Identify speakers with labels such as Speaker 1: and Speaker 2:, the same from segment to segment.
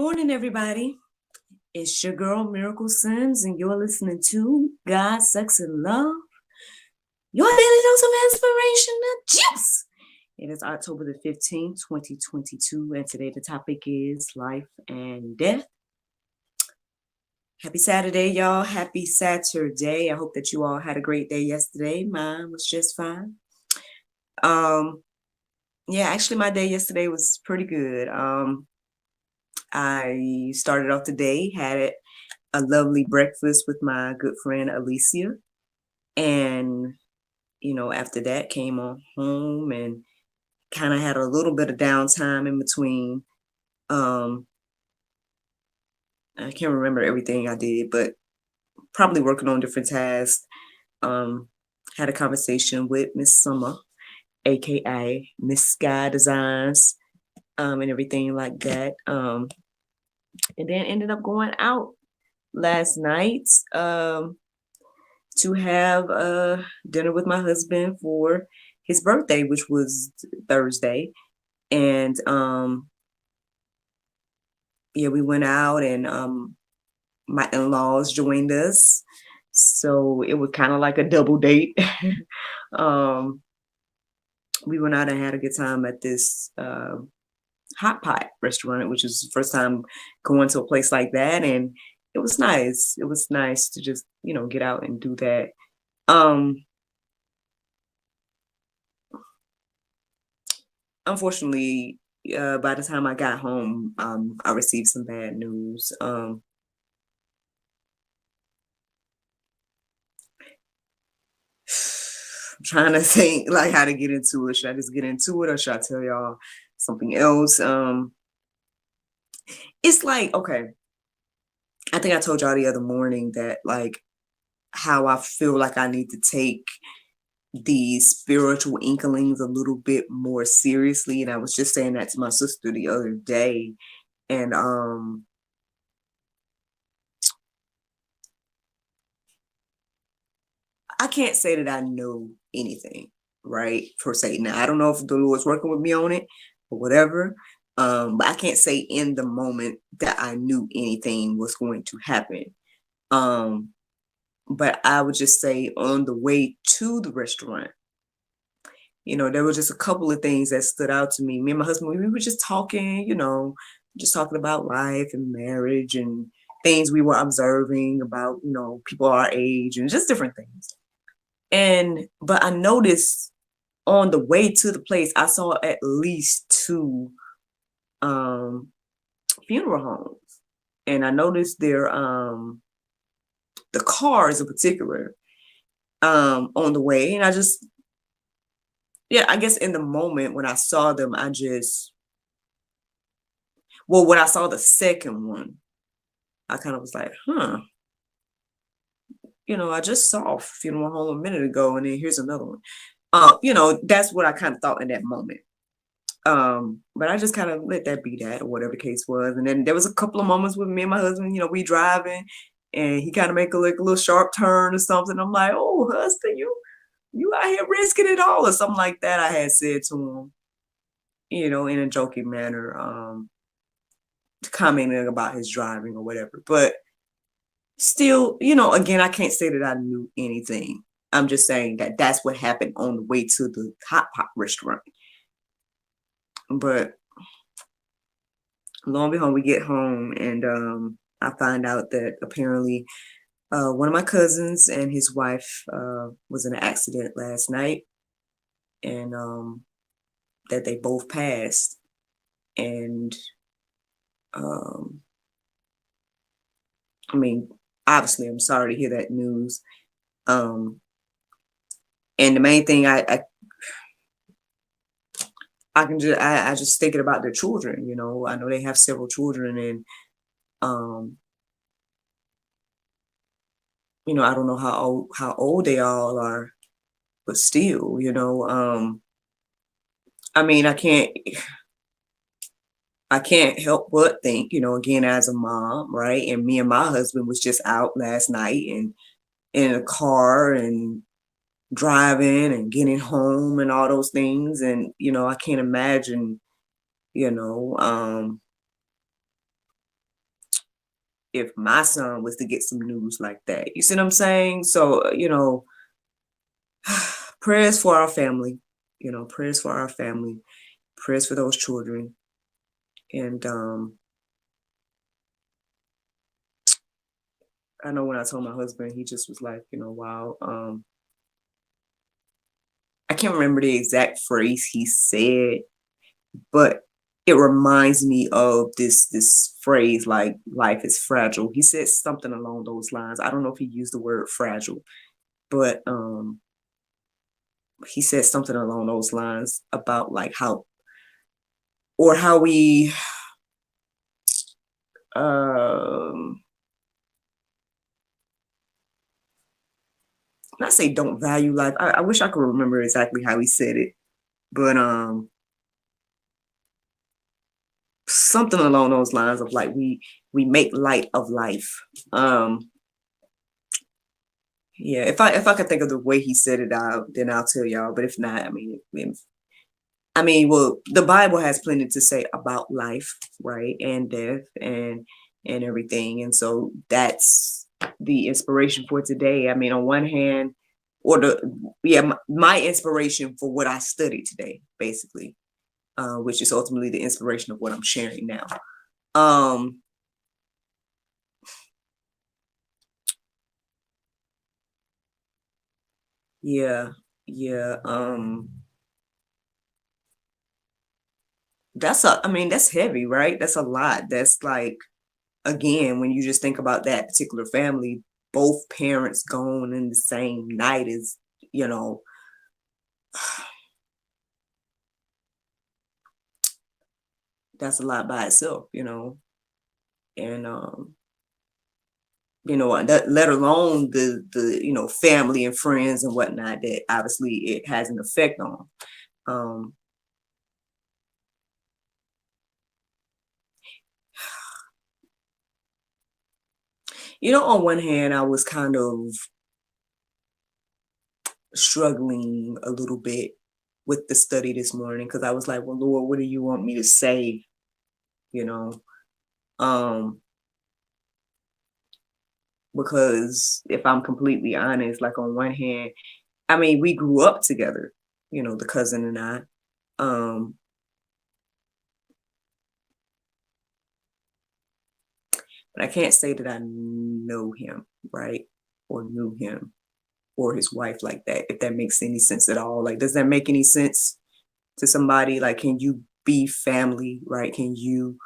Speaker 1: morning, everybody. It's your girl, Miracle Sims, and you're listening to God, Sex, and Love, your daily dose of inspiration and juice. It is October the 15th, 2022, and today the topic is life and death. Happy Saturday, y'all. Happy Saturday. I hope that you all had a great day yesterday. Mine was just fine. Actually, my day yesterday was pretty good. I started off the day, had a lovely breakfast with my good friend Alicia. And, after that came on home and kind of had a little bit of downtime in between. I can't remember everything I did, but probably working on different tasks. Had a conversation with Miss Summer, aka Miss Sky Designs, and everything like that. And then ended up going out last night to have dinner with my husband for his birthday, which was Thursday. And we went out and my in-laws joined us. So it was kind of like a double date. We went out and had a good time at this hot pot restaurant, which was the first time going to a place like that. And it was nice. It was nice to just, get out and do that. Unfortunately, by the time I got home, I received some bad news. I'm trying to think like how to get into it. Should I just get into it or should I tell y'all something else? It's like, okay, I think I told y'all the other morning that like how I feel like I need to take these spiritual inklings a little bit more seriously. And I was just saying that to my sister the other day. And I can't say that I know anything, right? Per se. Now I don't know if the Lord's working with me on it or whatever. But I can't say in the moment that I knew anything was going to happen. But I would just say on the way to the restaurant, there were just a couple of things that stood out to me. Me and my husband, we were just talking, just talking about life and marriage and things we were observing about, people our age and just different things. But I noticed on the way to the place, I saw at least two funeral homes. And I noticed their the cars in particular on the way. And I guess in the moment when I saw them, when I saw the second one, I kind of was like, I just saw a funeral home a minute ago, and then here's another one. That's what I kind of thought in that moment. But I just kind of let that be that or whatever the case was. And then there was a couple of moments with me and my husband, we driving and he kind of make a little sharp turn or something. I'm like, oh, husband, you out here risking it all or something like that. I had said to him, in a joking manner, commenting about his driving or whatever. But still, again, I can't say that I knew anything. I'm just saying that that's what happened on the way to the hot pot restaurant. But lo and behold, we get home and I find out that apparently one of my cousins and his wife was in an accident last night, and that they both passed. And I mean, obviously, I'm sorry to hear that news. And the main thing I just thinking about their children. I know they have several children, and I don't know how old they all are, but still, I mean, I can't help but think, again, as a mom, right? And me and my husband was just out last night and in a car and driving and getting home and all those things. And, I can't imagine, if my son was to get some news like that. You see what I'm saying? So, prayers for our family, prayers for our family, prayers for those children. And I know when I told my husband, he just was like, wow. I can't remember the exact phrase he said, but it reminds me of this phrase like life is fragile. He said something along those lines. I don't know if he used the word fragile, but he said something along those lines about like how we um not say don't value life. I wish I could remember exactly how he said it, but something along those lines of like we make light of life. Yeah, if I could think of the way he said it out, then I'll tell y'all. But if not, well, the Bible has plenty to say about life, right, and death, and everything, and so that's the inspiration for today. I mean, on one hand, my inspiration for what I studied today, basically, which is ultimately the inspiration of what I'm sharing now. Um, yeah, yeah. That's heavy, right? That's a lot. That's like, again, when you just think about that particular family, both parents gone in the same night is, you know, that's a lot by itself, and that, let alone the family and friends and whatnot that obviously it has an effect on. Um, on one hand, I was kind of struggling a little bit with the study this morning because I was like, well, Lord, what do you want me to say? You know, um, because if I'm completely honest, like on one hand, I mean, we grew up together, the cousin and I. Um, but I can't say that I know him, right? Or knew him or his wife like that, if that makes any sense at all. Like, does that make any sense to somebody? Like, can you be family, right? Can you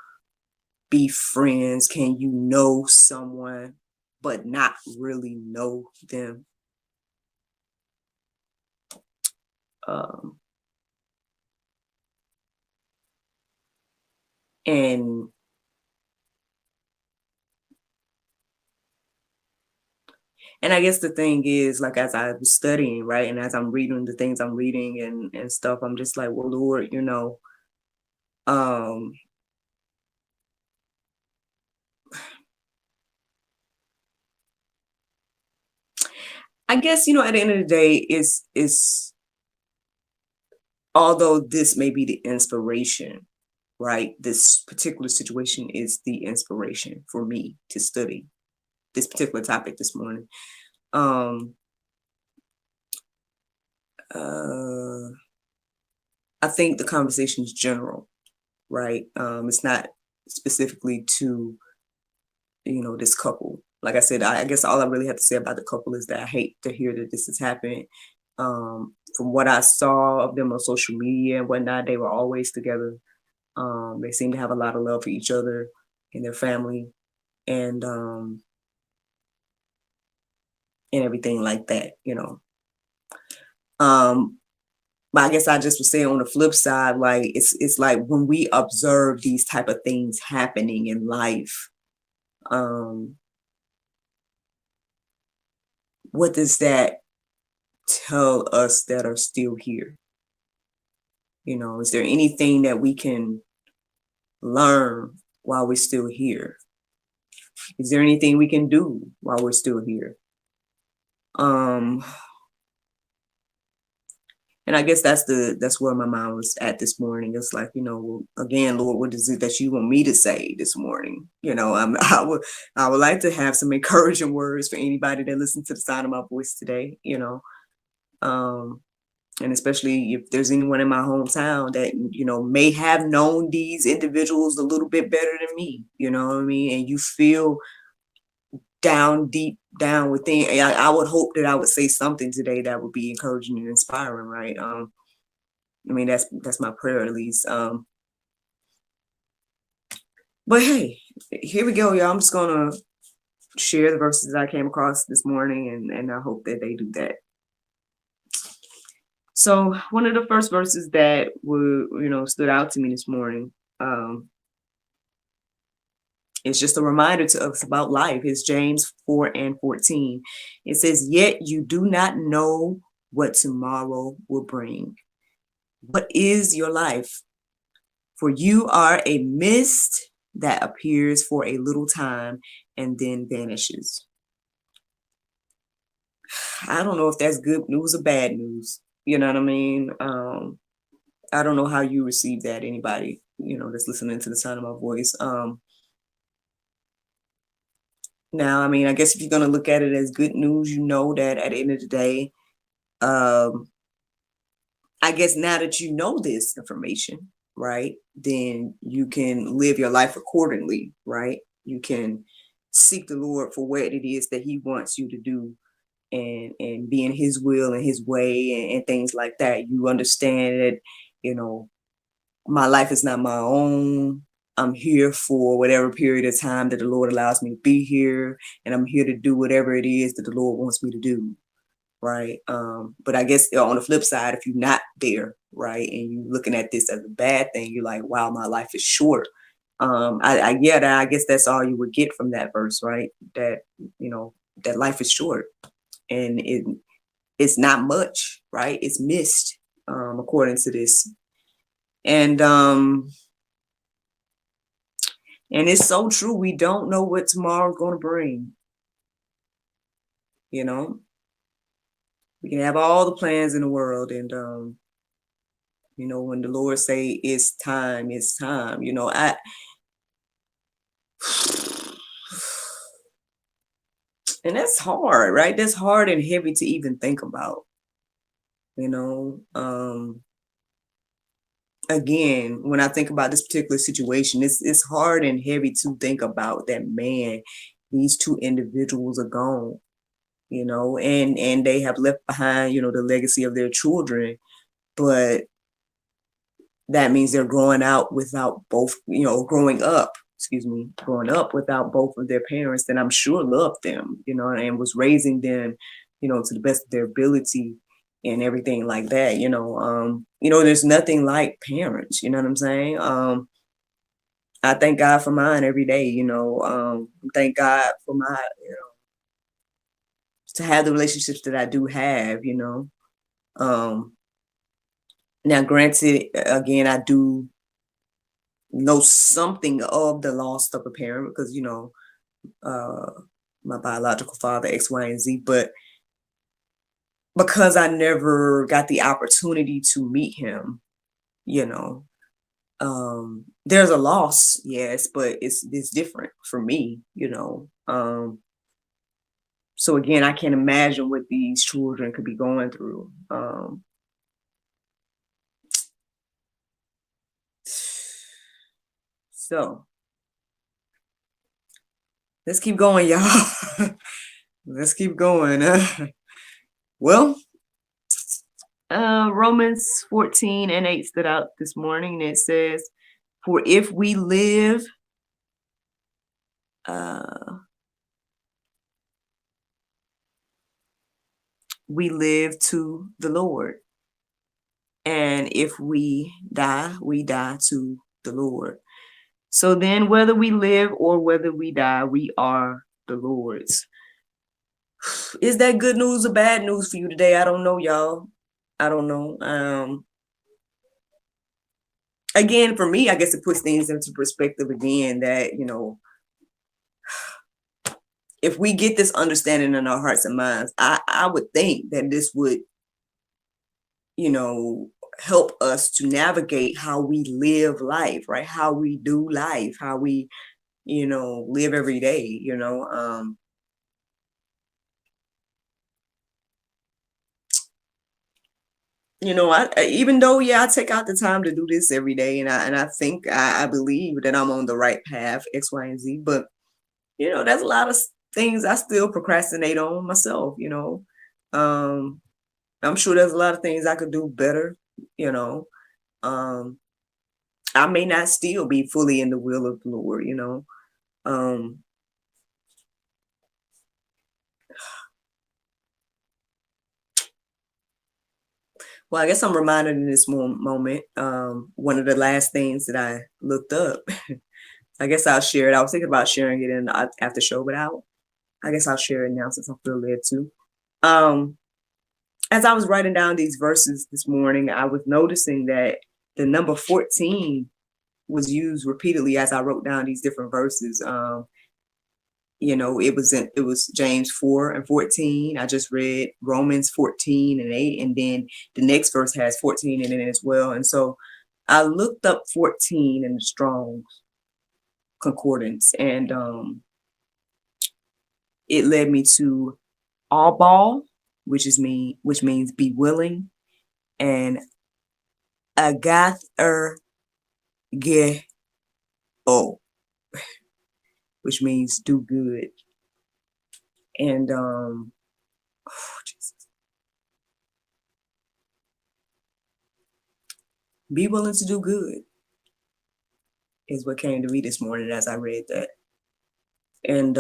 Speaker 1: be friends? Can you know someone but not really know them? Um, and and I guess the thing is, like, as I was studying, right, and as I'm reading the things I'm reading and stuff, I'm just like, well, Lord, um, I guess, at the end of the day, it's although this may be the inspiration, right? This particular situation is the inspiration for me to study this particular topic this morning. Um, uh, I think the conversation is general, right? It's not specifically to, this couple. Like I said, I guess all I really have to say about the couple is that I hate to hear that this has happened. From what I saw of them on social media and whatnot, they were always together. They seem to have a lot of love for each other and their family, and everything like that. Um, but I guess I just was saying on the flip side, like it's like when we observe these type of things happening in life, um, what does that tell us that are still here? Is there anything that we can learn while we're still here? Is there anything we can do while we're still here? Um, And I guess that's where my mind was at this morning. It's like, well, again, Lord, what is it that you want me to say this morning? I would like to have some encouraging words for anybody that listens to the sound of my voice today, um, and especially if there's anyone in my hometown that, may have known these individuals a little bit better than me, you know what I mean? And you feel deep down within, I would hope that I would say something today that would be encouraging and inspiring, right? I mean, that's my prayer at least. But hey, here we go, y'all. I'm just gonna share the verses that I came across this morning, and I hope that they do that. So one of the first verses that stood out to me this morning, it's just a reminder to us about life. It's James 4:14. It says, "Yet you do not know what tomorrow will bring. What is your life? For you are a mist that appears for a little time and then vanishes." I don't know if that's good news or bad news. You know what I mean? I don't know how you receive that, anybody, that's listening to the sound of my voice. Now, I mean, I guess if you're going to look at it as good news, you know that at the end of the day, I guess now that you know this information, right, then you can live your life accordingly, right? You can seek the Lord for what it is that he wants you to do, and be in his will and his way, and things like that. You understand that, my life is not my own. I'm here for whatever period of time that the Lord allows me to be here, and I'm here to do whatever it is that the Lord wants me to do, right? But I guess on the flip side, if you're not there, right, and you're looking at this as a bad thing, you're like, wow, my life is short. I guess that's all you would get from that verse, right? That that life is short, and it's not much, right? It's missed, according to this, and it's so true. We don't know what tomorrow's going to bring. We can have all the plans in the world, and when the Lord say it's time, it's time. And that's hard, right? That's hard and heavy to even think about. Again, when I think about this particular situation, it's hard and heavy to think about that, man, these two individuals are gone, and they have left behind, the legacy of their children, but that means they're growing up without both of their parents that I'm sure loved them, and was raising them, to the best of their ability and everything like that. There's nothing like parents, you know what I'm saying? I thank God for mine every day, thank God for my, to have the relationships that I do have, now granted, again, I do know something of the loss of a parent because, my biological father, X, Y, and Z, but because I never got the opportunity to meet him, there's a loss, yes, but it's different for me, so again, I can't imagine what these children could be going through. So let's keep going, y'all. Let's keep going. Well, Romans 14:8 stood out this morning. It says, "For if we live, we live to the Lord. And if we die to the Lord. So then, whether we live or whether we die, we are the Lord's." Is that good news or bad news for you today? I don't know, y'all. I don't know. Again, for me, I guess it puts things into perspective again that, if we get this understanding in our hearts and minds, I would think that this would, you know, help us to navigate how we live life, right? How we do life, how we, live every day, even though, yeah, I take out the time to do this every day, and I think I believe that I'm on the right path, X, Y, and Z, but there's a lot of things I still procrastinate on myself, Um, I'm sure there's a lot of things I could do better, you know. Um, I may not still be fully in the will of the Lord. Um, well, I guess I'm reminded in this moment, one of the last things that I looked up. I guess I'll share it. I was thinking about sharing it in the after show, but I guess I'll share it now since I feel led to. Um, as I was writing down these verses this morning, I was noticing that the number 14 was used repeatedly as I wrote down these different verses. It was James 4:14. I just read Romans 14:8, and then the next verse has 14 in it as well. And so I looked up 14 in the Strong's Concordance, and it led me to Abal, which means be willing, and Agather Geho, which means do good. And be willing to do good is what came to me this morning as I read that. And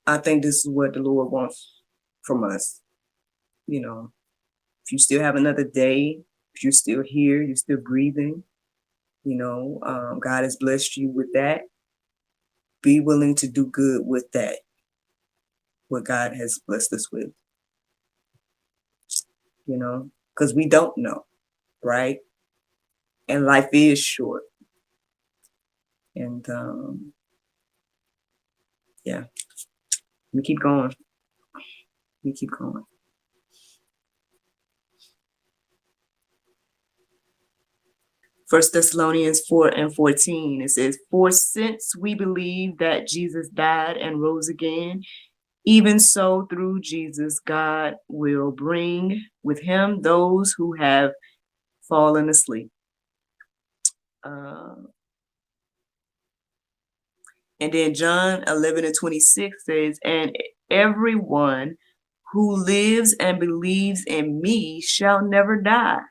Speaker 1: I think this is what the Lord wants from us. If you still have another day, if you're still here, you're still breathing, God has blessed you with that. Be willing to do good with that, what God has blessed us with, because we don't know, right? And life is short. And yeah, we keep going. We keep going. First Thessalonians 4:14, it says, "For since we believe that Jesus died and rose again, even so through Jesus, God will bring with him those who have fallen asleep." Uh, and then John 11:26 says, "And everyone who lives and believes in me shall never die."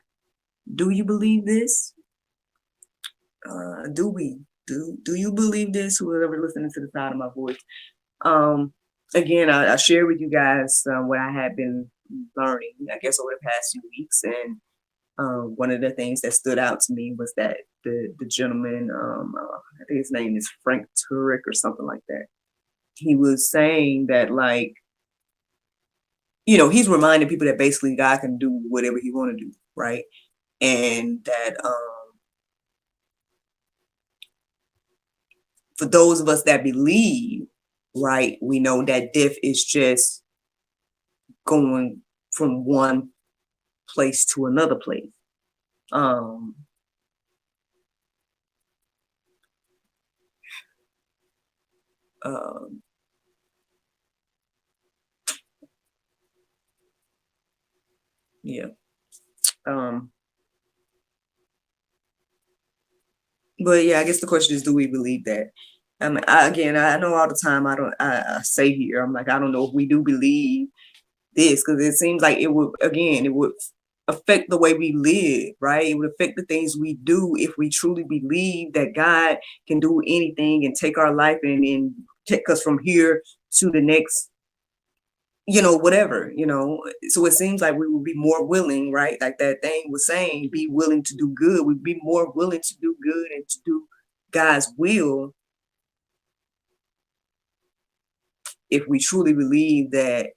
Speaker 1: Do you believe this? Do we? Do you believe this? Whoever listening to the sound of my voice. Um, Again, I share with you guys what I have been learning, I guess, over the past few weeks, and one of the things that stood out to me was that the gentleman, I think his name is Frank Turek or something like that. He was saying that, like, he's reminding people that basically God can do whatever He want to do, right? And that for those of us that believe, right, we know that death is just going from one place to another place. Um, um, yeah. Um, but yeah, I guess the question is, do we believe that? I know all the time. I say here, I'm like, I don't know if we do believe this, because it seems like it would affect the way we live, right? It would affect the things we do if we truly believe that God can do anything and take our life and take us from here to the next, whatever, So it seems like we would be more willing, right? Like that thing was saying, be willing to do good. We'd be more willing to do good and to do God's will if we truly believe that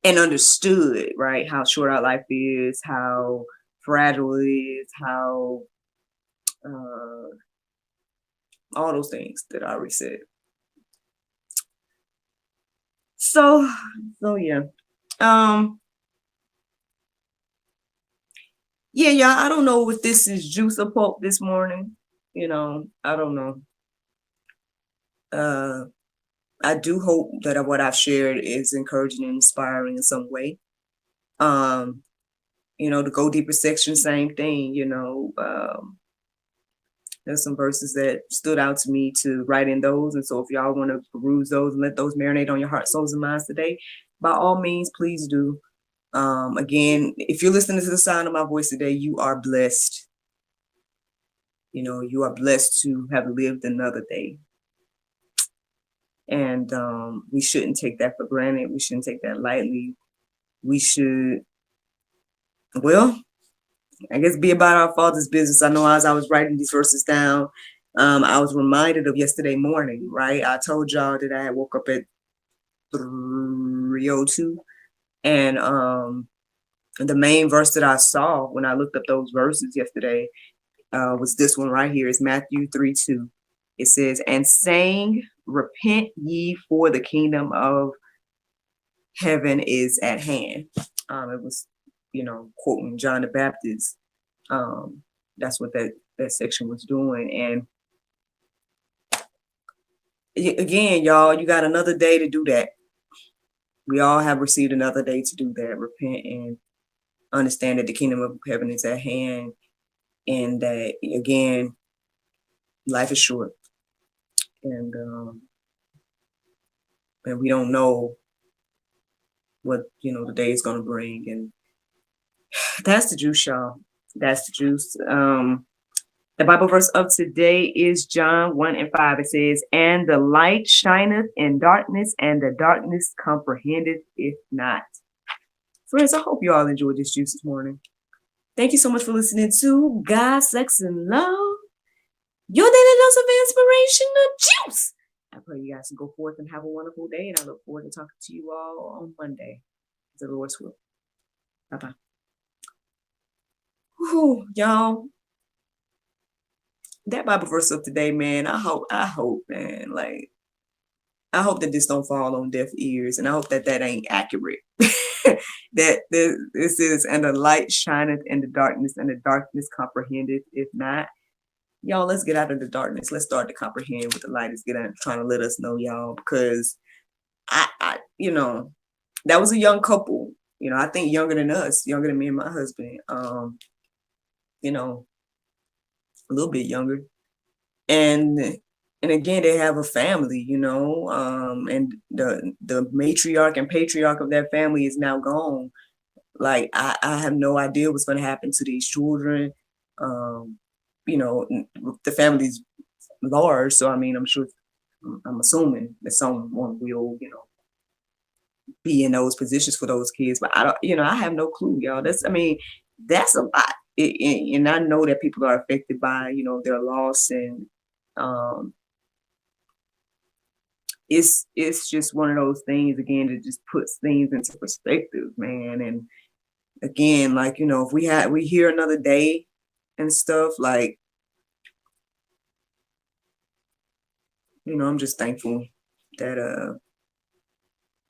Speaker 1: and understood, right, how short our life is, how fragile it is, how uh, all those things that I already said. So, yeah. Um, yeah, y'all, I don't know if this is juice or pulp this morning. I don't know. Uh, I do hope that what I've shared is encouraging and inspiring in some way. Um, the Go Deeper section, same thing. There's some verses that stood out to me to write in those. And so if y'all want to peruse those and let those marinate on your heart, souls, and minds today, by all means, please do. Again, if you're listening to the sound of my voice today, you are blessed. You are blessed to have lived another day. And we shouldn't take that for granted. We shouldn't take that lightly. We should, well, I guess, be about our Father's business. I know as I was writing these verses down, I was reminded of yesterday morning, right? I told y'all that I had woke up at 3:02, and the main verse that I saw when I looked up those verses yesterday was this one right here. It's Matthew 3:2. It says, "And saying, repent ye, for the kingdom of heaven is at hand." It was, quoting John the Baptist. That's what that section was doing. And again, y'all, you got another day to do that. We all have received another day to do that. Repent and understand that the kingdom of heaven is at hand, and that, again, life is short, and we don't know what the day is going to bring. And that's the juice, y'all. That's the juice. The Bible verse of today is John 1:5. It says, "And the light shineth in darkness, and the darkness comprehendeth it not." Friends, I hope you all enjoyed this juice this morning. Thank you so much for listening to God, Sex, and Love, your daily dose of inspiration and juice. I pray you guys can go forth and have a wonderful day, and I look forward to talking to you all on Monday. The Lord's will. Bye-bye. Whew, y'all. That Bible verse of today, man, I hope, man, like, I hope that this don't fall on deaf ears, and I hope that ain't accurate. That this is, "And the light shineth in the darkness, and the darkness comprehendeth if not." Y'all, let's get out of the darkness. Let's start to comprehend what the light is trying to let us know, y'all. Because I that was a young couple. I think younger than us, younger than me and my husband. A little bit younger, and again, they have a family, and the matriarch and patriarch of that family is now gone. Like, I have no idea what's going to happen to these children. The family's large, so I mean, I'm assuming that someone will, be in those positions for those kids. But I have no clue, y'all. That's a lot. And I know that people are affected by, their loss, and it's just one of those things, again, that just puts things into perspective, man. And again, like, if we hear another day and stuff, like, I'm just thankful that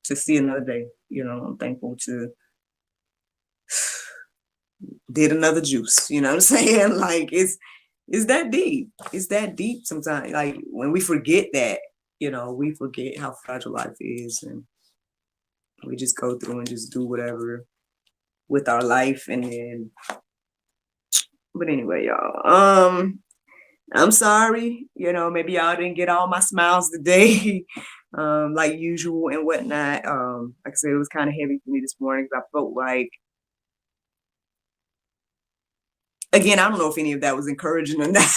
Speaker 1: to see another day. I'm thankful to did another juice. You know what I'm saying? Like, it's that deep. It's that deep sometimes. Like, when we forget that, we forget how fragile life is, and we just go through and just do whatever with our life. And then, but anyway, y'all, I'm sorry, maybe y'all didn't get all my smiles today, like usual and whatnot. Like I said, it was kind of heavy for me this morning, because I felt like, again, I don't know if any of that was encouraging or not,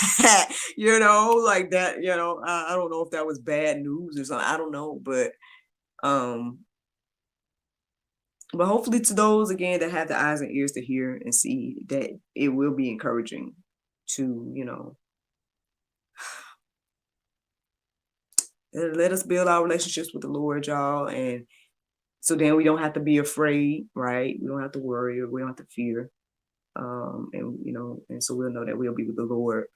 Speaker 1: like that, I don't know if that was bad news or something. I don't know, but hopefully, to those, again, that have the eyes and ears to hear and see, that it will be encouraging to, let us build our relationships with the Lord, y'all. And so then we don't have to be afraid, right? We don't have to worry, or we don't have to fear. And so we'll know that we'll be with the Lord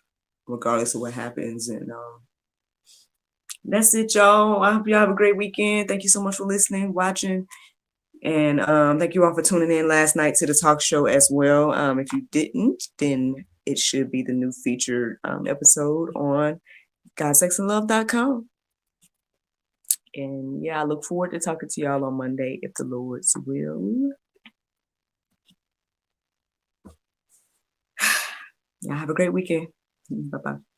Speaker 1: regardless of what happens. And that's it, y'all. I hope y'all have a great weekend. Thank you so much for listening, watching, And thank you all for tuning in last night to the talk show as well. If you didn't, then it should be the new featured episode on godsexandlove.com. And yeah, I look forward to talking to y'all on Monday if the Lord's will. Y'all have a great weekend. Bye-bye.